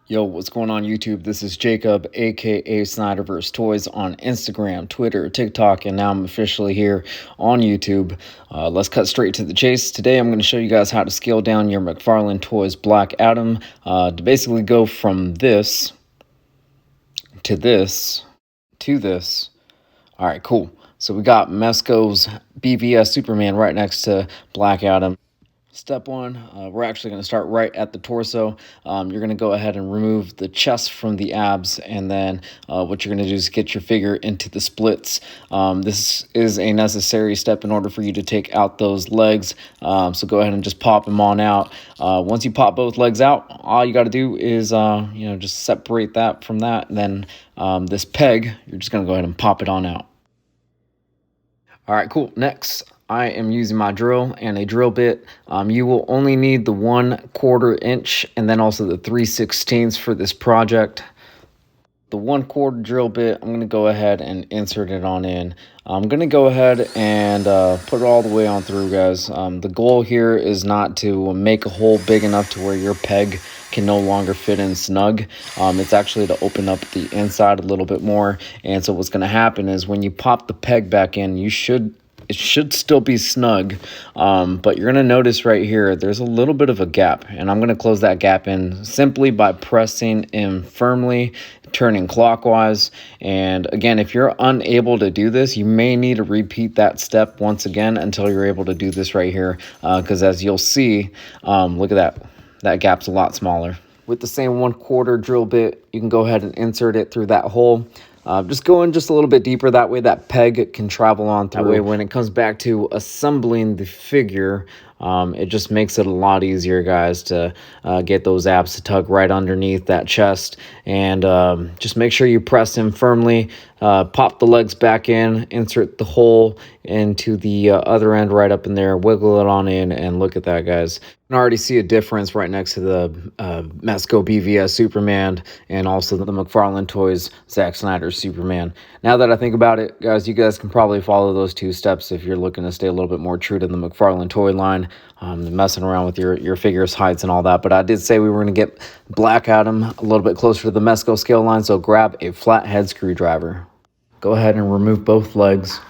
Yo, what's going on YouTube? This is Jacob, aka Snyderverse Toys on Instagram, Twitter, TikTok, and now I'm officially here on YouTube. Let's cut straight to the chase. Today I'm going to show you guys how to scale down your McFarlane Toys Black Adam to basically go from this to this to this. All right, cool. So we got Mezco's BVS Superman right next to Black Adam. Step one, we're actually going to start right at the torso. You're going to go ahead and remove the chest from the abs, and then what you're going to do is get your figure into the splits. This is a necessary step in order for you to take out those legs, so go ahead and just pop them on out. Once you pop both legs out, all you got to do is just separate that from that, and then this peg, you're just going to go ahead and pop it on out. All right, cool. Next, I am using my drill and a drill bit. You will only need the 1/4 inch and then also the 3/16 for this project. The 1/4 drill bit, I'm going to go ahead and insert it on in. I'm going to go ahead and put it all the way on through, guys. The goal here is not to make a hole big enough to where your peg can no longer fit in snug. It's actually to open up the inside a little bit more. And so what's going to happen is when you pop the peg back in, it should still be snug, but you're going to notice right here there's a little bit of a gap, and I'm going to close that gap in simply by pressing in firmly, turning clockwise. And again, if you're unable to do this, you may need to repeat that step once again until you're able to do this right here, because as you'll see, look at that gap's a lot smaller. With the same 1/4 drill bit, you can go ahead and insert it through that hole. Just go in just a little bit deeper, that way that peg can travel on through. That way when it comes back to assembling the figure, it just makes it a lot easier, guys, to get those abs to tug right underneath that chest. And just make sure you press in firmly, pop the legs back in, insert the hole into the other end right up in there, wiggle it on in, and look at that, guys. You can already see a difference right next to the Mezco BVS Superman and also the McFarlane Toys Zack Snyder Superman. Now that I think about it, guys, you guys can probably follow those two steps if you're looking to stay a little bit more true to the McFarlane toy line, messing around with your figures, heights, and all that. But I did say we were going to get Black Adam a little bit closer to the Mezco scale line, so grab a flathead screwdriver. Go ahead and remove both legs,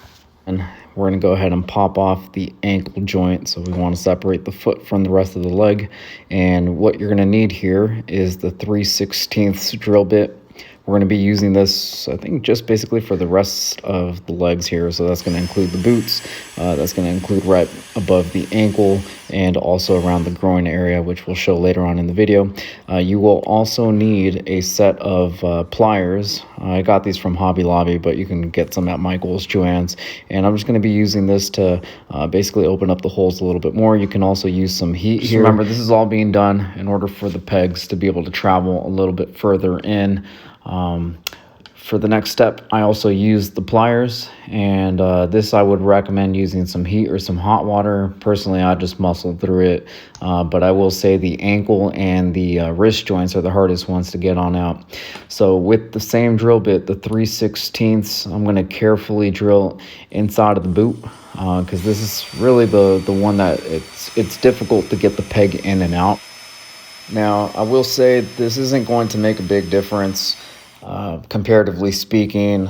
and we're going to go ahead and pop off the ankle joint. So we want to separate the foot from the rest of the leg. And what you're going to need here is the 3/16 drill bit. We're going to be using this, I think, just basically for the rest of the legs here. So that's going to include the boots. That's going to include right above the ankle and also around the groin area, which we'll show later on in the video. You will also need a set of pliers. I got these from Hobby Lobby, but you can get some at Michael's, Joann's. And I'm just going to be using this to basically open up the holes a little bit more. You can also use some heat here. Remember, this is all being done in order for the pegs to be able to travel a little bit further in. For the next step, I also use the pliers, and this I would recommend using some heat or some hot water. Personally, I just muscle through it, but I will say the ankle and the wrist joints are the hardest ones to get on out. So with the same drill bit, the 3/16, I'm going to carefully drill inside of the boot, because this is really the one that it's difficult to get the peg in and out. Now, I will say this isn't going to make a big difference. Comparatively speaking,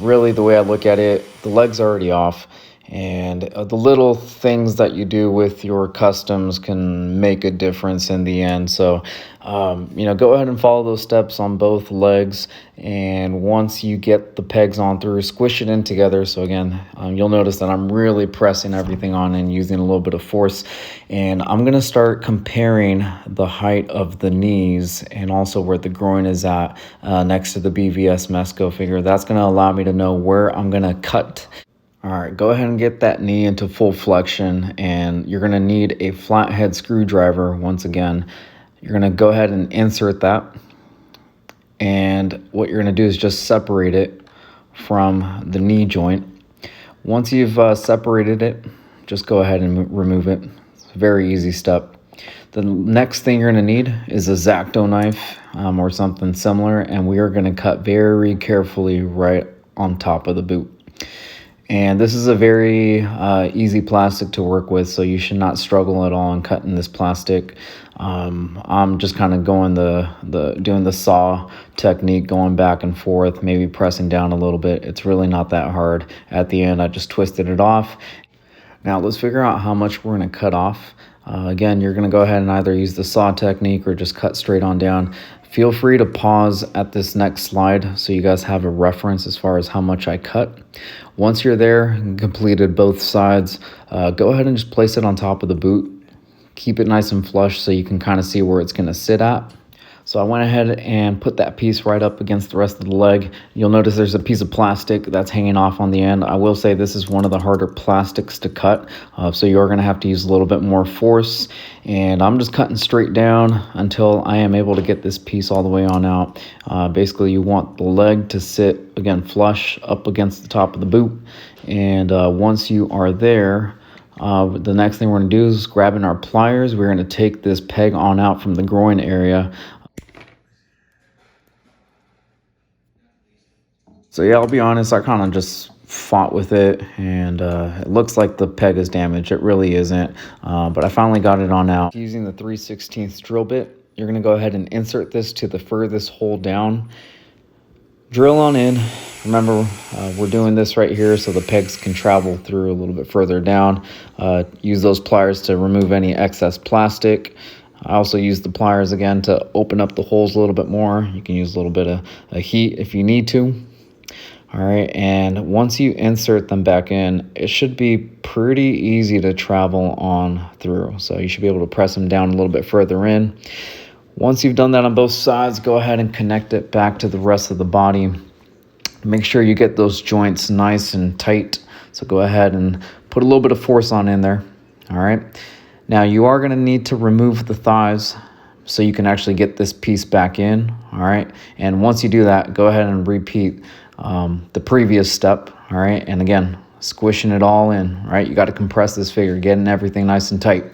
really the way I look at it, the leg's already off, and the little things that you do with your customs can make a difference in the end. So, go ahead and follow those steps on both legs, and once you get the pegs on through, squish it in together. So again, you'll notice that I'm really pressing everything on and using a little bit of force, and I'm going to start comparing the height of the knees and also where the groin is at next to the BVS Mezco figure. That's going to allow me to know where I'm going to cut. All right, go ahead and get that knee into full flexion, and you're going to need a flathead screwdriver once again. You're going to go ahead and insert that, and what you're going to do is just separate it from the knee joint. Once you've separated it, just go ahead and remove it. It's a very easy step. The next thing you're going to need is a Xacto knife or something similar, and we are going to cut very carefully right on top of the boot. And this is a very easy plastic to work with, so you should not struggle at all in cutting this plastic. I'm just kind of going doing the saw technique, going back and forth, maybe pressing down a little bit. It's really not that hard. At the end, I just twisted it off. Now let's figure out how much we're going to cut off. Again, you're going to go ahead and either use the saw technique or just cut straight on down. Feel free to pause at this next slide so you guys have a reference as far as how much I cut. Once you're there and completed both sides, go ahead and just place it on top of the boot. Keep it nice and flush so you can kind of see where it's going to sit at. So I went ahead and put that piece right up against the rest of the leg. You'll notice there's a piece of plastic that's hanging off on the end. I will say this is one of the harder plastics to cut, so you're going to have to use a little bit more force. And I'm just cutting straight down until I am able to get this piece all the way on out. Basically, you want the leg to sit, again, flush up against the top of the boot. And once you are there, the next thing we're going to do is grabbing our pliers. We're going to take this peg on out from the groin area. So yeah, I'll be honest, I kind of just fought with it, and it looks like the peg is damaged. It really isn't, but I finally got it on out. Using the 3/16 drill bit, you're going to go ahead and insert this to the furthest hole down. Drill on in. Remember, we're doing this right here so the pegs can travel through a little bit further down. Use those pliers to remove any excess plastic. I also use the pliers again to open up the holes a little bit more. You can use a little bit of heat if you need to. All right, and once you insert them back in, it should be pretty easy to travel on through. So you should be able to press them down a little bit further in. Once you've done that on both sides, go ahead and connect it back to the rest of the body. Make sure you get those joints nice and tight. So go ahead and put a little bit of force on in there. All right. Now you are going to need to remove the thighs so you can actually get this piece back in. All right. And once you do that, go ahead and repeat the previous step. All right. And again, squishing it all in. All right. You got to compress this figure, getting everything nice and tight.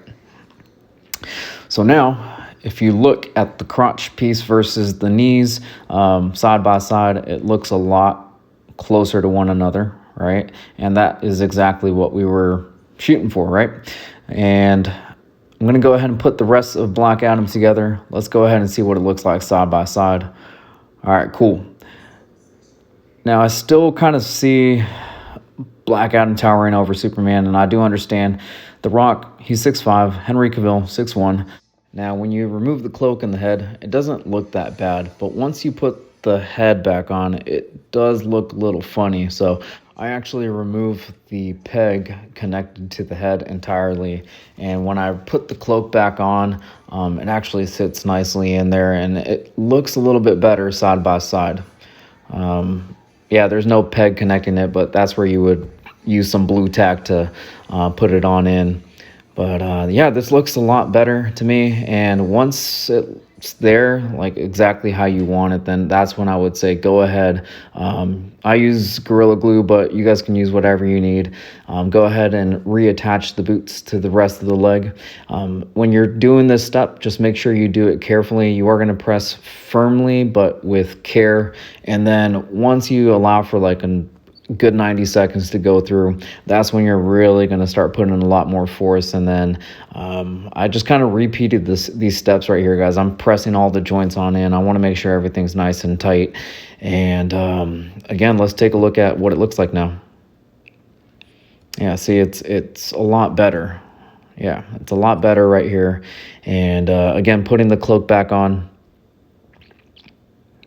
So now, if you look at the crotch piece versus the knees side by side, it looks a lot closer to one another, right? And that is exactly what we were shooting for, right? And I'm going to go ahead and put the rest of Black Adam together. Let's go ahead and see what it looks like side by side. All right, cool. Now, I still kind of see Black Adam towering over Superman, and I do understand The Rock, he's 6'5", Henry Cavill, 6'1". Now, when you remove the cloak and the head, it doesn't look that bad. But once you put the head back on, it does look a little funny. So I actually removed the peg connected to the head entirely. And when I put the cloak back on, it actually sits nicely in there. And it looks a little bit better side by side. Yeah, there's no peg connecting it, but that's where you would use some blue tack to put it on in. But yeah, this looks a lot better to me. And once it's there, like exactly how you want it, then that's when I would say go ahead. I use Gorilla Glue, but you guys can use whatever you need. Go ahead and reattach the boots to the rest of the leg. When you're doing this step, just make sure you do it carefully. You are going to press firmly, but with care. And then once you allow for like a good 90 seconds to go through, that's when you're really going to start putting in a lot more force. And then I just kind of repeated these steps right here, guys. I'm pressing all the joints on in. I want to make sure everything's nice and tight. And again, let's take a look at what it looks like now. Yeah, see, it's a lot better. Yeah, it's a lot better right here. And again, putting the cloak back on.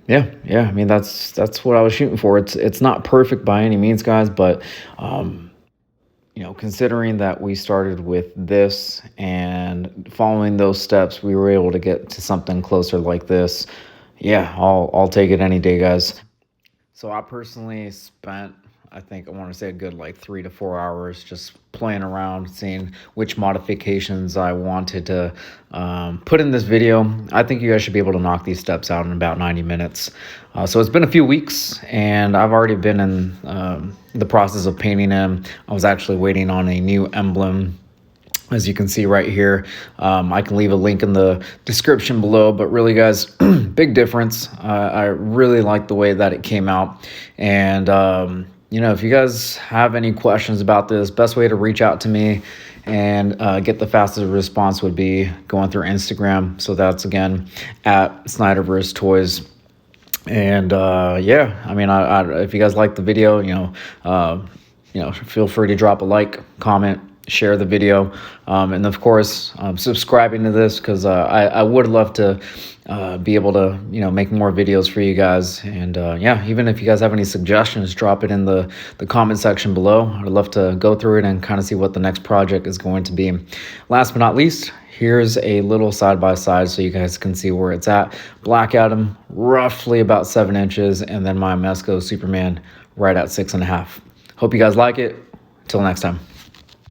Yeah. I mean, that's what I was shooting for. It's not perfect by any means, guys, but you know, considering that we started with this and following those steps, we were able to get to something closer like this. Yeah, I'll take it any day, guys. So I personally spent, I think I want to say a good like 3 to 4 hours just playing around, seeing which modifications I wanted to put in this video. I think you guys should be able to knock these steps out in about 90 minutes. So it's been a few weeks, and I've already been in the process of painting them. I was actually waiting on a new emblem. As you can see right here, I can leave a link in the description below, but really, guys, big difference. I really like the way that it came out. And you know, if you guys have any questions about this, best way to reach out to me and get the fastest response would be going through Instagram. So that's again at Snyderverse Toys. And yeah, I mean, if you guys like the video, feel free to drop a like, comment, share the video, and of course, subscribing to this, because I would love to be able to make more videos for you guys. And yeah, even if you guys have any suggestions, drop it in the comment section below. I'd love to go through it and kind of see what the next project is going to be. Last but not least, here's a little side-by-side so you guys can see where it's at. Black Adam, roughly about 7 inches, and then my Mezco Superman right at 6.5. Hope you guys like it. Till next time.